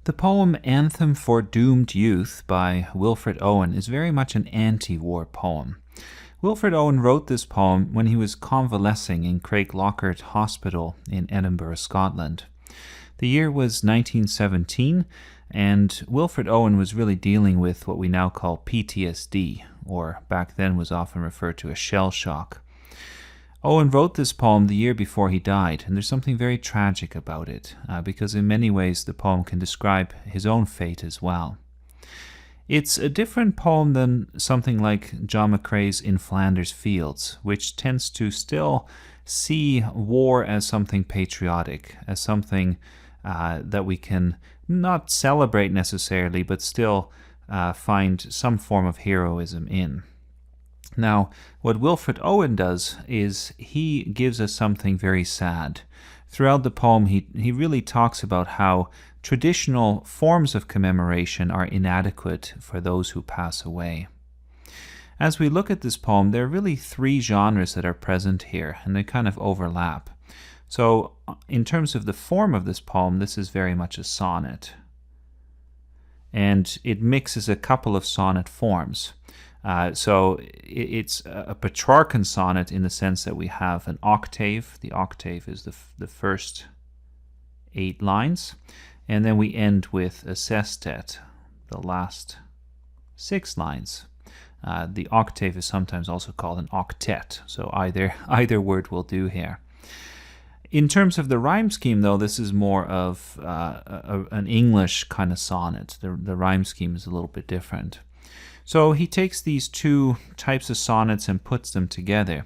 The poem Anthem for Doomed Youth by Wilfred Owen is very much an anti-war poem. Wilfred Owen wrote this poem when he was convalescing in Craiglockhart Hospital in Edinburgh, Scotland. The year was 1917, and Wilfred Owen was really dealing with what we now call PTSD, or back then was often referred to as shell shock. Owen wrote this poem the year before he died, and there's something very tragic about it, because in many ways the poem can describe his own fate as well. It's a different poem than something like John McCrae's In Flanders Fields, which tends to still see war as something patriotic, as something that we can not celebrate necessarily, but still find some form of heroism in. Now, what Wilfred Owen does is he gives us something very sad. Throughout the poem, he really talks about how traditional forms of commemoration are inadequate for those who pass away. As we look at this poem, there are really three genres that are present here, and they kind of overlap. So, in terms of the form of this poem, this is very much a sonnet. And it mixes a couple of sonnet forms. So it's a Petrarchan sonnet in the sense that we have an octave. The octave is the first 8 lines. And then we end with a sestet, the last 6 lines. The octave is sometimes also called an octet. So either word will do here. In terms of the rhyme scheme, though, this is more of an English kind of sonnet. The rhyme scheme is a little bit different. So he takes these two types of sonnets and puts them together.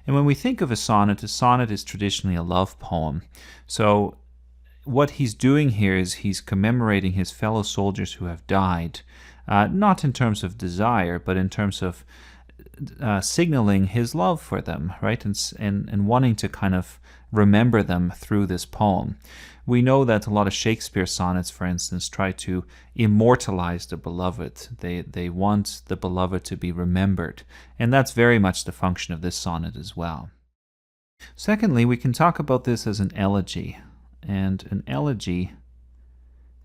And when we think of a sonnet is traditionally a love poem. So what he's doing here is he's commemorating his fellow soldiers who have died, not in terms of desire, but in terms of signaling his love for them, right? And wanting to kind of remember them through this poem. We know that a lot of Shakespeare sonnets, for instance, try to immortalize the beloved. They want the beloved to be remembered. And that's very much the function of this sonnet as well. Secondly, we can talk about this as an elegy. And an elegy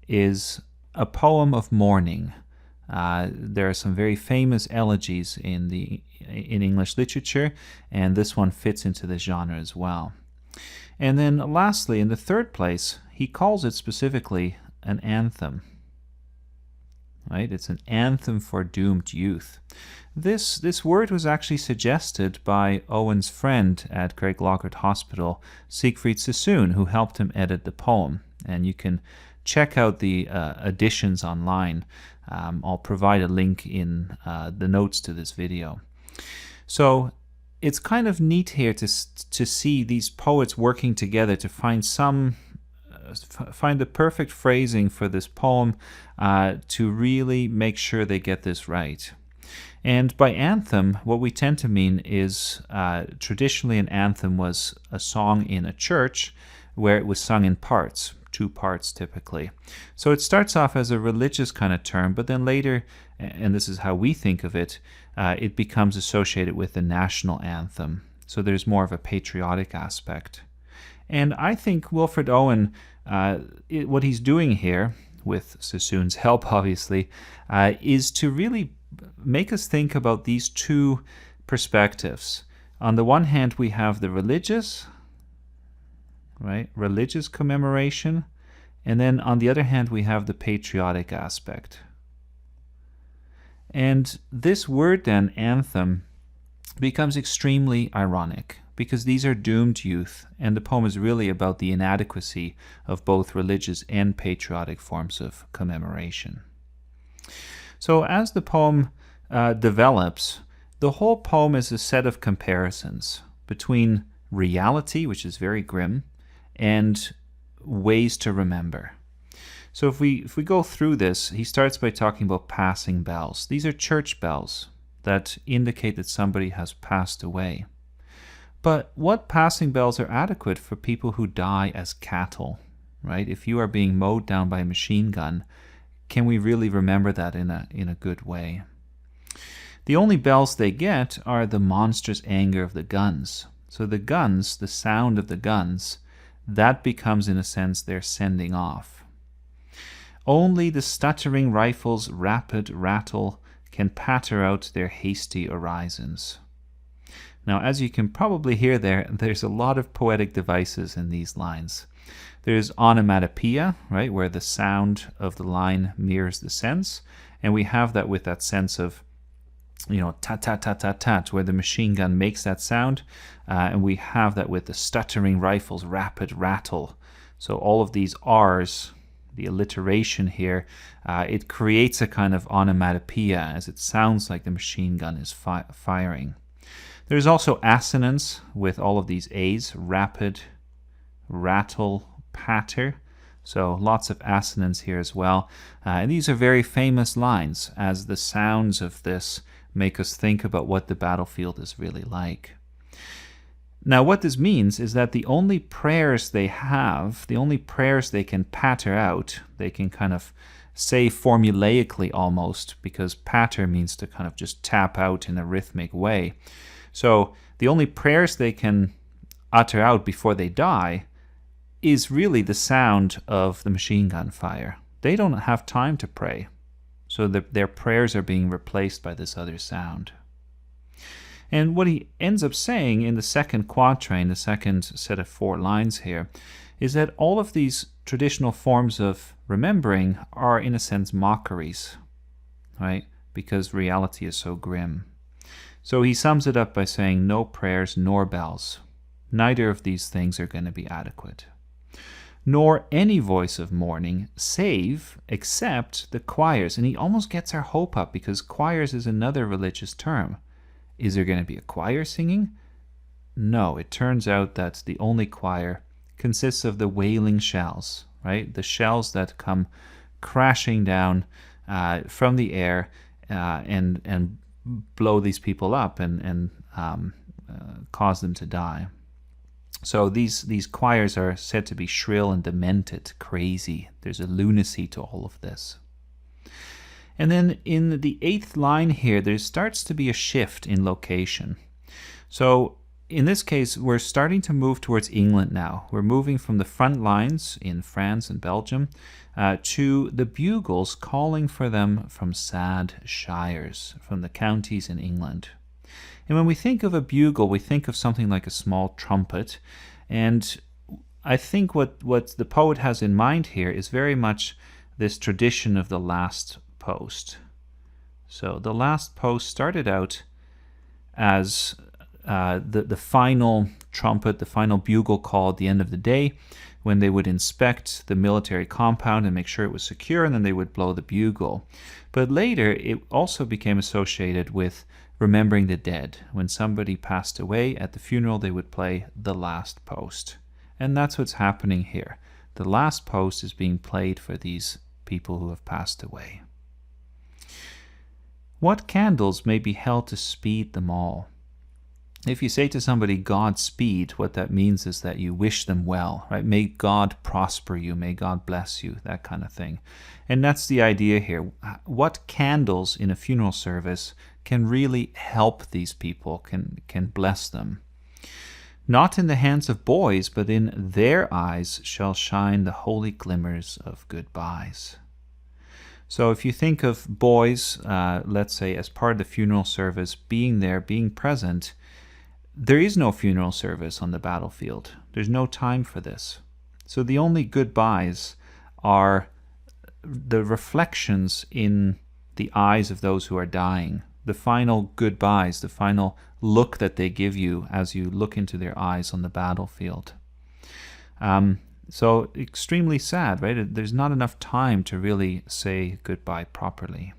is a poem of mourning. There are some very famous elegies in English literature, and this one fits into this genre as well. And then lastly, in the third place, he calls it specifically an anthem. Right? It's an anthem for doomed youth. This word was actually suggested by Owen's friend at Craiglockhart Hospital, Siegfried Sassoon, who helped him edit the poem. And you can check out the editions online. I'll provide a link in the notes to this video. So it's kind of neat here to see these poets working together to find the perfect phrasing for this poem to really make sure they get this right. And by anthem, what we tend to mean is traditionally an anthem was a song in a church where it was sung in parts, 2 parts typically. So it starts off as a religious kind of term, but then later, and this is how we think of it, it becomes associated with the national anthem. So there's more of a patriotic aspect. And I think Wilfred Owen, what he's doing here, with Sassoon's help obviously, is to really make us think about these two perspectives. On the one hand, we have the religious, right? Religious commemoration. And then on the other hand, we have the patriotic aspect. And this word then, anthem, becomes extremely ironic because these are doomed youth, and the poem is really about the inadequacy of both religious and patriotic forms of commemoration. So as the poem develops, the whole poem is a set of comparisons between reality, which is very grim, and ways to remember. So if we go through this, he starts by talking about passing bells. These are church bells that indicate that somebody has passed away. But what passing bells are adequate for people who die as cattle, right? If you are being mowed down by a machine gun, can we really remember that in a good way? The only bells they get are the monstrous anger of the guns. So the guns, the sound of the guns, that becomes in a sense their sending off. Only the stuttering rifle's rapid rattle can patter out their hasty orisons. Now, as you can probably hear there's a lot of poetic devices in these lines. There's onomatopoeia, right, where the sound of the line mirrors the sense, and we have that with that sense of, tat, tat, tat, tat, tat, where the machine gun makes that sound, and we have that with the stuttering rifle's rapid rattle. So all of these R's, the alliteration here, it creates a kind of onomatopoeia as it sounds like the machine gun is firing. There's also assonance with all of these A's, rapid, rattle, patter. So lots of assonance here as well. And these are very famous lines, as the sounds of this make us think about what the battlefield is really like. Now, what this means is that the only prayers they have, the only prayers they can patter out, they can kind of say formulaically almost, because patter means to kind of just tap out in a rhythmic way. So the only prayers they can utter out before they die is really the sound of the machine gun fire. They don't have time to pray. So their prayers are being replaced by this other sound. And what he ends up saying in the second quatrain, the second set of 4 lines here, is that all of these traditional forms of remembering are in a sense mockeries, right? Because reality is so grim. So he sums it up by saying, no prayers nor bells. Neither of these things are going to be adequate. Nor any voice of mourning, save, except the choirs. And he almost gets our hope up, because choirs is another religious term. Is there going to be a choir singing? No, it turns out that the only choir consists of the wailing shells, right? The shells that come crashing down from the air and blow these people up and cause them to die. So these choirs are said to be shrill and demented, crazy. There's a lunacy to all of this. And then in the 8th line here, there starts to be a shift in location. So in this case, we're starting to move towards England now. We're moving from the front lines in France and Belgium to the bugles calling for them from sad shires, from the counties in England. And when we think of a bugle, we think of something like a small trumpet. And I think what the poet has in mind here is very much this tradition of the last post. So the last post started out as the final trumpet, the final bugle call at the end of the day, when they would inspect the military compound and make sure it was secure, and then they would blow the bugle. But later, it also became associated with remembering the dead. When somebody passed away at the funeral, they would play the last post. And that's what's happening here. The last post is being played for these people who have passed away. What candles may be held to speed them all? If you say to somebody, Godspeed, what that means is that you wish them well, right? May God prosper you, may God bless you, that kind of thing. And that's the idea here. What candles in a funeral service can really help these people, can bless them? Not in the hands of boys, but in their eyes shall shine the holy glimmers of goodbyes. So if you think of boys, let's say as part of the funeral service, being there, being present, there is no funeral service on the battlefield. There's no time for this. So the only goodbyes are the reflections in the eyes of those who are dying. The final goodbyes, the final look that they give you as you look into their eyes on the battlefield. So extremely sad, right? There's not enough time to really say goodbye properly.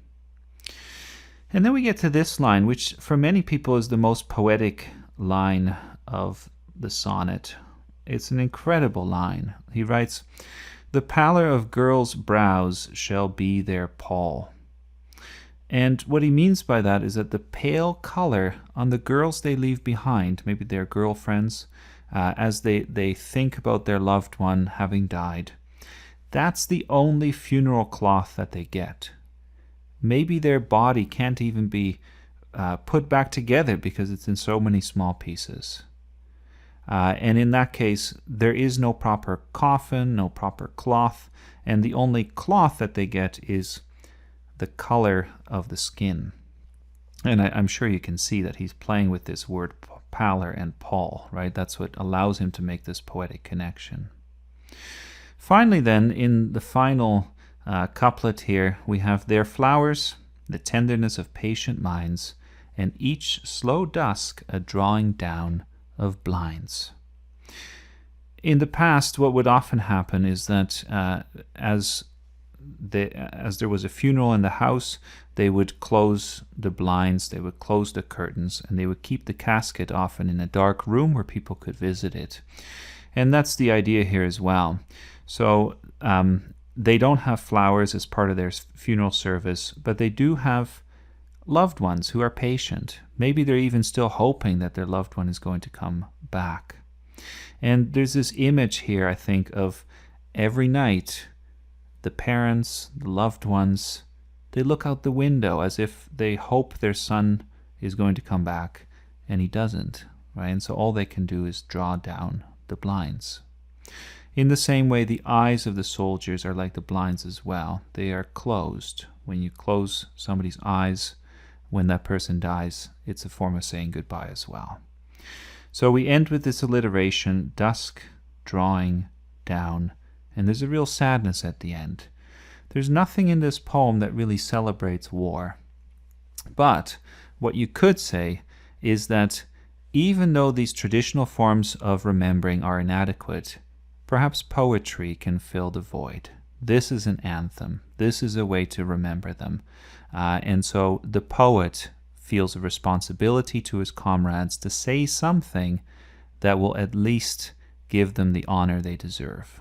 And then we get to this line, which for many people is the most poetic line of the sonnet. It's an incredible line. He writes, "The pallor of girls' brows shall be their pall." And what he means by that is that the pale color on the girls they leave behind, maybe their girlfriends, as they think about their loved one having died, that's the only funeral cloth that they get. Maybe their body can't even be put back together because it's in so many small pieces. And in that case, there is no proper coffin, no proper cloth, and the only cloth that they get is the color of the skin. And I'm sure you can see that he's playing with this word pallor and pall, right? That's what allows him to make this poetic connection. Finally then, in the final couplet here, we have their flowers, the tenderness of patient minds, and each slow dusk a drawing down of blinds. In the past, what would often happen is that as there was a funeral in the house, they would close the blinds, they would close the curtains, and they would keep the casket often in a dark room where people could visit it. And that's the idea here as well. So they don't have flowers as part of their funeral service, but they do have loved ones who are patient. Maybe they're even still hoping that their loved one is going to come back. And there's this image here, I think, of every night the parents, the loved ones, they look out the window as if they hope their son is going to come back, and he doesn't, right? And so all they can do is draw down the blinds. In the same way, the eyes of the soldiers are like the blinds as well. They are closed. When you close somebody's eyes, when that person dies, it's a form of saying goodbye as well. So we end with this alliteration, dusk, drawing down, and there's a real sadness at the end. There's nothing in this poem that really celebrates war. But what you could say is that even though these traditional forms of remembering are inadequate, perhaps poetry can fill the void. This is an anthem. This is a way to remember them. And so the poet feels a responsibility to his comrades to say something that will at least give them the honor they deserve.